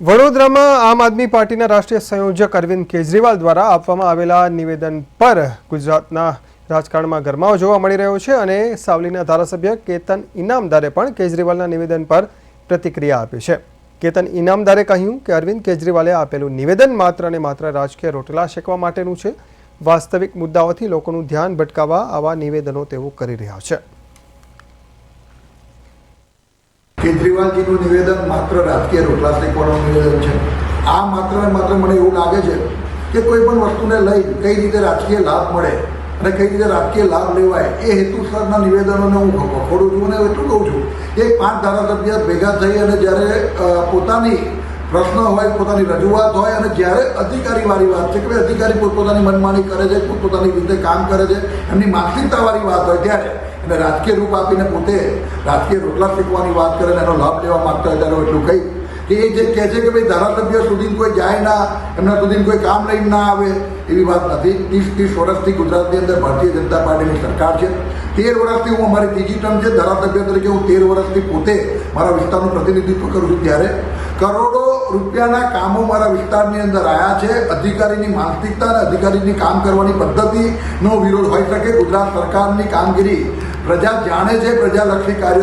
વડોદરામાં આમ આદમી પાર્ટીના રાષ્ટ્રીય સંયોજક અરવિંદ કેજરીવાલ દ્વારા આપવામાં આવેલા નિવેદન પર ગુજરાતના રાજકારણમાં ગરમાવો જોવા મળી રહ્યો છે અને સાવલીના ધારાસભ્ય કેતન ઇનામદારે પણ કેજરીવાલના નિવેદન પર પ્રતિક્રિયા આપી છે। કેતન ઇનામદારે કહ્યું કે અરવિંદ કેજરીવાલે આપેલું નિવેદન માત્ર અને માત્ર રાજકીય રોટલા શેકવા માટેનું છે। વાસ્તવિક મુદ્દાઓથી લોકોનું ધ્યાન ભટકાવવા આવા નિવેદનો તેઓ કરી રહ્યા છે। કેજરીવાલજીનું નિવેદન માત્ર રાજકીય રોટલા શેકવાનું નિવેદન છે। આ માત્ર ને માત્ર મને એવું લાગે છે કે કોઈ પણ વસ્તુને લઈ કઈ રીતે રાજકીય લાભ મળે અને કઈ રીતે રાજકીય લાભ લેવાય એ હેતુસરના નિવેદનોને હું વખોડું છું અને એટલું કહું છું કે 5 ધારાસભ્ય ભેગા થઈ અને જ્યારે પોતાની પ્રશ્ન હોય, પોતાની રજૂઆત હોય અને જ્યારે અધિકારીવાળી વાત છે કે ભાઈ અધિકારી પોતપોતાની મનમાની કરે છે, પોતપોતાની રીતે કામ કરે છે, એમની માનસિકતાવાળી વાત હોય ત્યારે એને રાજકીય રૂપ આપીને પોતે રાજકીય રોટલા શેકવાની વાત કરે અને એનો લાભ લેવા માગતા હોય ત્યારે એટલું કહી કે એ જે કહે છે કે ભાઈ ધારાસભ્ય સુધી કોઈ જાય ના, એમના સુધી કોઈ કામ લઈને ના આવે, એવી વાત નથી। 30 વર્ષથી ગુજરાતની અંદર ભારતીય જનતા પાર્ટીની સરકાર છે। 13 વર્ષથી હું અમારી ત્રીજી ટર્મ છે ધારાસભ્ય તરીકે, હું 13 વર્ષથી પોતે મારા વિસ્તારનું પ્રતિનિધિત્વ કરું છું ત્યારે કરોડો રૂપિયાના કામો મારા વિસ્તારની અંદર આવ્યા છે। અધિકારીની માનસિકતા અને અધિકારીની કામ કરવાની પદ્ધતિનો વિરોધ હોઈ શકે। ગુજરાત સરકારની કામગીરી પ્રજા જાણે છે, પ્રજાલક્ષી કાર્યો